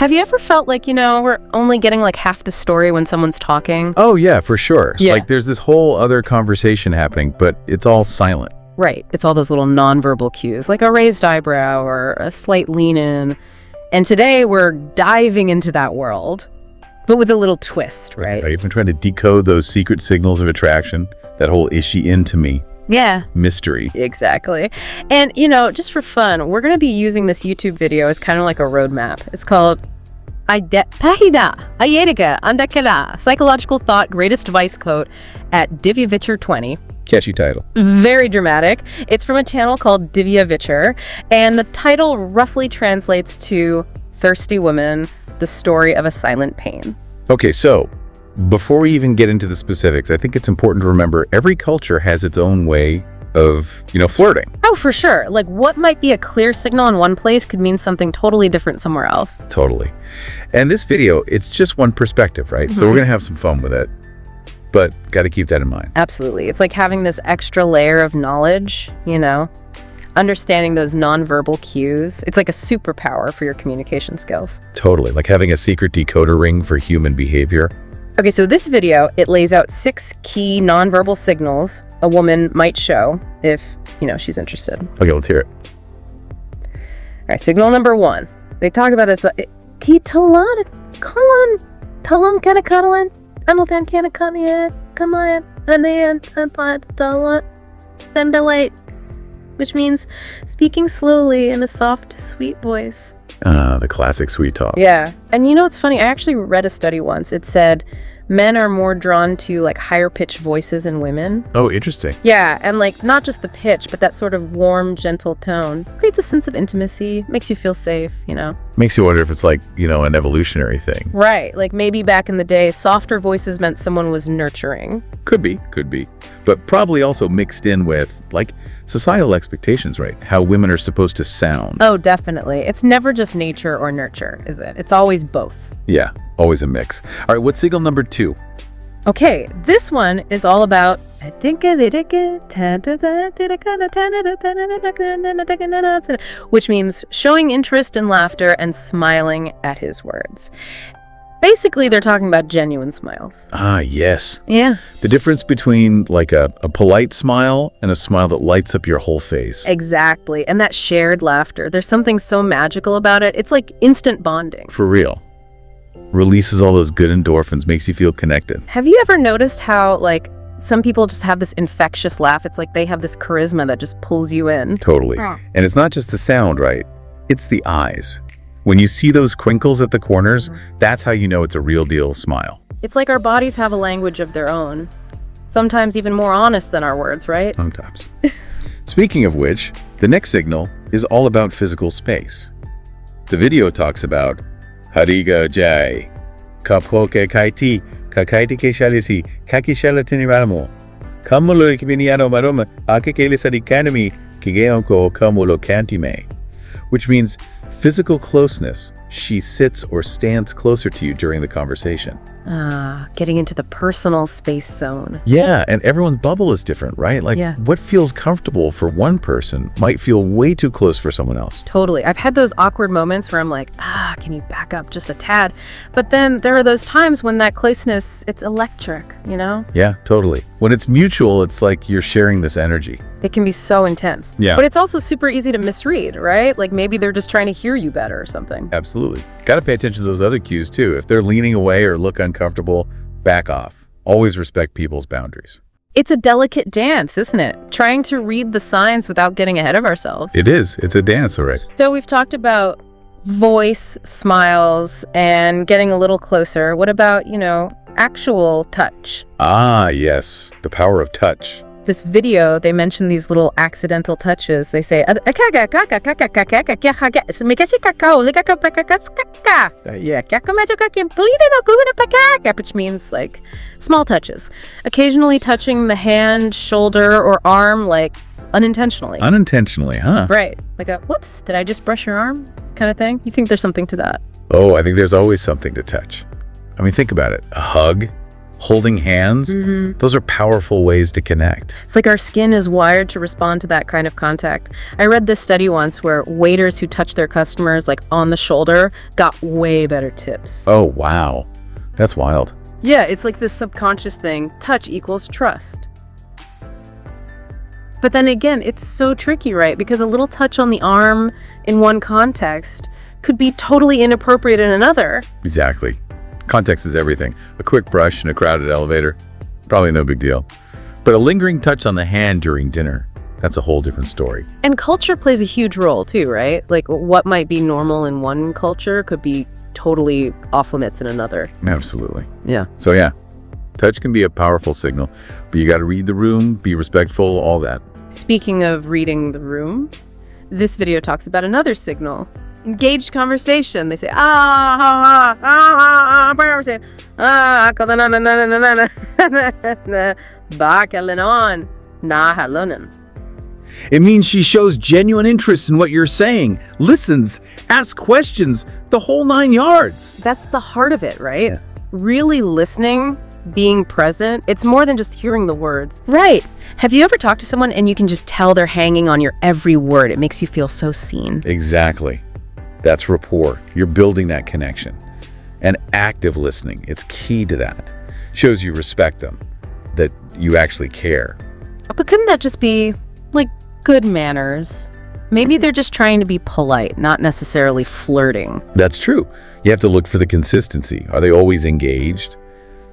Have you ever felt like, we're only getting like half the story when someone's talking? Oh, yeah, for sure. Yeah. Like there's this whole other conversation happening, but it's all silent. Right. It's all those little nonverbal cues, like a raised eyebrow or a slight lean in. And today we're diving into that world, but with a little twist, right? I've been trying to decode those secret signals of attraction, that whole "is she into me" Yeah. mystery. Exactly. And, just for fun, we're going to be using this YouTube video as kind of like a roadmap. It's called Pahida Ayerika Andakela Psychological Thought Greatest Vice Quote at Divya Vichar 20. Catchy title. Very dramatic. It's from a channel called Divya Vichar, and the title roughly translates to Thirsty Woman, the Story of a Silent Pain. Okay, so before we even get into the specifics, I think it's important to remember every culture has its own way of, flirting. Oh, for sure. Like what might be a clear signal in one place could mean something totally different somewhere else. Totally. And this video, it's just one perspective, right? So we're going to have some fun with it, but got to keep that in mind. Absolutely. It's like having this extra layer of knowledge, understanding those nonverbal cues. It's like a superpower for your communication skills. Totally. Like having a secret decoder ring for human behavior. Okay, so this video, it lays out 6 key nonverbal signals a woman might show if, she's interested. Okay, let's hear it. All right, signal number 1. They talk about this. Talon kanakalan, Anothan kanakanian, kamayan, and delight, which means speaking slowly in a soft, sweet voice. The classic sweet talk. Yeah. And it's funny, I actually read a study once. It said men are more drawn to like higher pitched voices in women. Oh, interesting. Yeah, and like not just the pitch, but that sort of warm, gentle tone creates a sense of intimacy, makes you feel safe, Makes you wonder if it's like, an evolutionary thing. Right. Like maybe back in the day, softer voices meant someone was nurturing. Could be. But probably also mixed in with like societal expectations, right? How women are supposed to sound. Oh, definitely. It's never just nature or nurture, is it? It's always both. Yeah, always a mix. All right, what's signal number 2? Okay, this one is all about which means showing interest and laughter and smiling at his words. Basically, they're talking about genuine smiles. Ah, yes. Yeah. The difference between like a polite smile and a smile that lights up your whole face. Exactly. And that shared laughter. There's something so magical about it. It's like instant bonding. For real. Releases all those good endorphins, makes you feel connected. Have you ever noticed how, like, some people just have this infectious laugh? It's like they have this charisma that just pulls you in. Totally. And it's not just the sound, right? It's the eyes. When you see those crinkles at the corners, that's how you know it's a real deal smile. It's like our bodies have a language of their own. Sometimes even more honest than our words, right? Sometimes. Speaking of which, the next signal is all about physical space. The video talks about Hariga Jai, Kaphoke Kaiti, Kakaiti Keshalisi, Kaki Shalatini Ramo, Kamulo Kibiniano Maroma, Akekele Sadikanami, Kigeonko Kamulo Kantime, which means physical closeness. She sits or stands closer to you during the conversation. Getting into the personal space zone. Yeah, and everyone's bubble is different, right? Like what feels comfortable for one person might feel way too close for someone else. Totally. I've had those awkward moments where I'm like, can you back up just a tad? But then there are those times when that closeness, it's electric, Yeah, totally. When it's mutual, it's like you're sharing this energy. It can be so intense. Yeah. But it's also super easy to misread, right? Like maybe they're just trying to hear you better or something. Absolutely. Got to pay attention to those other cues too. If they're leaning away or look uncomfortable, back off. Always respect people's boundaries. It's a delicate dance, isn't it? Trying to read the signs without getting ahead of ourselves. It is. It's a dance, all right. So we've talked about voice, smiles, and getting a little closer. What about, actual touch? Ah, yes. The power of touch. This video, they mention these little accidental touches. They say, which means like small touches. Occasionally touching the hand, shoulder, or arm, like unintentionally. Unintentionally, huh? Right. Like a, whoops, did I just brush your arm kind of thing? You think there's something to that? Oh, I think there's always something to touch. I mean, think about it. A hug, holding hands. Those are powerful ways to connect. It's like our skin is wired to respond to that kind of contact. I read this study once where waiters who touched their customers like on the shoulder got way better tips. Oh, wow. That's wild. Yeah, it's like this subconscious thing. Touch equals trust. But then again, it's so tricky, right? Because a little touch on the arm in one context could be totally inappropriate in another. Exactly. Context is everything. A quick brush in a crowded elevator, probably no big deal. But a lingering touch on the hand during dinner, that's a whole different story. And culture plays a huge role too, right? Like what might be normal in one culture could be totally off limits in another. Absolutely. Yeah. So yeah, touch can be a powerful signal, but you got to read the room, be respectful, all that. Speaking of reading the room, this video talks about another signal. Engaged conversation. They say, It means she shows genuine interest in what you're saying, listens, asks questions, the whole 9 yards. That's the heart of it, right? Yeah. Really listening, being present. It's more than just hearing the words. Right. Have you ever talked to someone and you can just tell they're hanging on your every word? It makes you feel so seen. Exactly. That's rapport. You're building that connection. And active listening, it's key to that. Shows you respect them, that you actually care. But couldn't that just be, like, good manners? Maybe they're just trying to be polite, not necessarily flirting. That's true. You have to look for the consistency. Are they always engaged?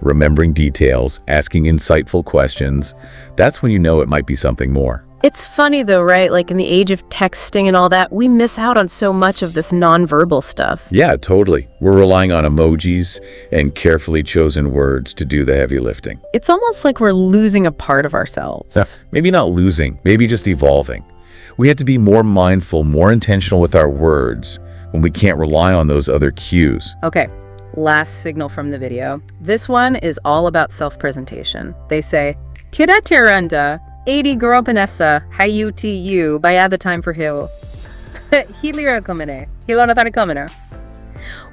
Remembering details, asking insightful questions. That's when you know it might be something more. It's funny though, right? Like in the age of texting and all that, we miss out on so much of this nonverbal stuff. Yeah, totally. We're relying on emojis and carefully chosen words to do the heavy lifting. It's almost like we're losing a part of ourselves. Yeah, maybe not losing, maybe just evolving. We have to be more mindful, more intentional with our words when we can't rely on those other cues. Okay, last signal from the video. This one is all about self-presentation. They say, Kira tiranda, 80 Goropanessa, Hayutu, by the time for hill.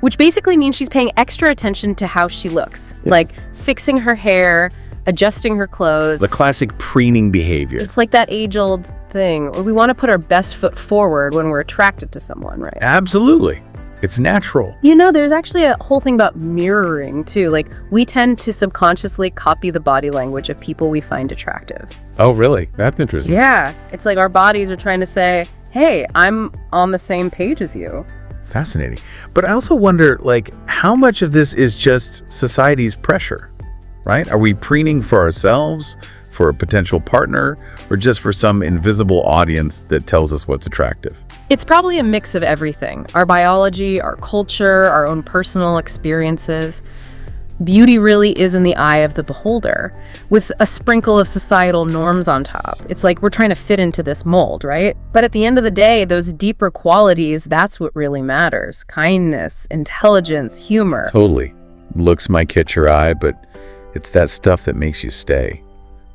Which basically means she's paying extra attention to how she looks. Yeah. Like fixing her hair, adjusting her clothes. The classic preening behavior. It's like that age-old thing. We want to put our best foot forward when we're attracted to someone, right? Absolutely. It's natural. You know, there's actually a whole thing about mirroring, too. Like, we tend to subconsciously copy the body language of people we find attractive. Oh, really? That's interesting. Yeah. It's like our bodies are trying to say, hey, I'm on the same page as you. Fascinating. But I also wonder, like, how much of this is just society's pressure, right? Are we preening for ourselves, for a potential partner, or just for some invisible audience that tells us what's attractive? It's probably a mix of everything. Our biology, our culture, our own personal experiences. Beauty really is in the eye of the beholder, with a sprinkle of societal norms on top. It's like we're trying to fit into this mold, right? But at the end of the day, those deeper qualities, that's what really matters. Kindness, intelligence, humor. Totally. Looks might catch your eye, but it's that stuff that makes you stay.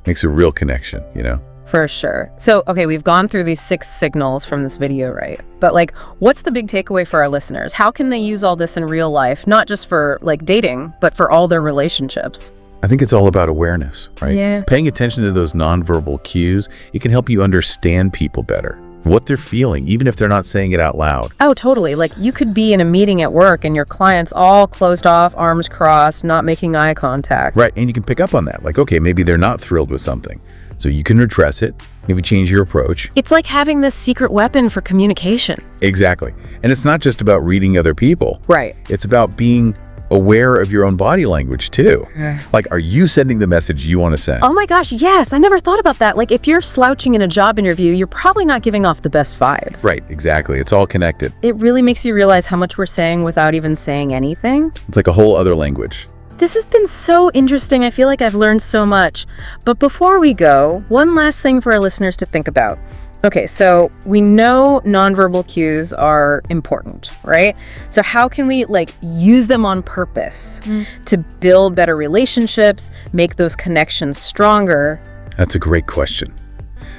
Makes a real connection, you know? For sure. So, okay, we've gone through these 6 signals from this video, right? But like, what's the big takeaway for our listeners? How can they use all this in real life? Not just for like dating, but for all their relationships? I think it's all about awareness, right? Yeah. Paying attention to those nonverbal cues, it can help you understand people better, what they're feeling, even if they're not saying it out loud. Oh, totally. Like you could be in a meeting at work and your client's all closed off, arms crossed, not making eye contact. Right, and you can pick up on that. Like, okay, maybe they're not thrilled with something. So you can address it, maybe change your approach. It's like having this secret weapon for communication. Exactly. And it's not just about reading other people. Right. It's about being aware of your own body language too. Like, are you sending the message you want to send? Oh my gosh, yes. I never thought about that. Like if you're slouching in a job interview, you're probably not giving off the best vibes. Right, exactly. It's all connected. It really makes you realize how much we're saying without even saying anything. It's like a whole other language. This has been so interesting. I feel like I've learned so much. But before we go, one last thing for our listeners to think about. Okay, so we know nonverbal cues are important, right? So how can we like use them on purpose to build better relationships, make those connections stronger? That's a great question.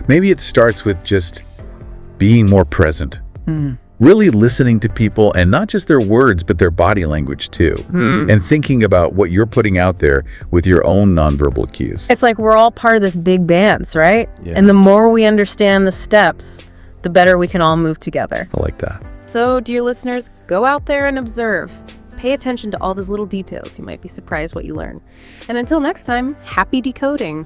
Maybe it starts with just being more present, Really listening to people, and not just their words, but their body language too. And thinking about what you're putting out there with your own nonverbal cues. It's like we're all part of this big dance, right? Yeah. And the more we understand the steps, the better we can all move together. I like that. So, dear listeners, go out there and observe. Pay attention to all those little details. You might be surprised what you learn. And until next time, happy decoding.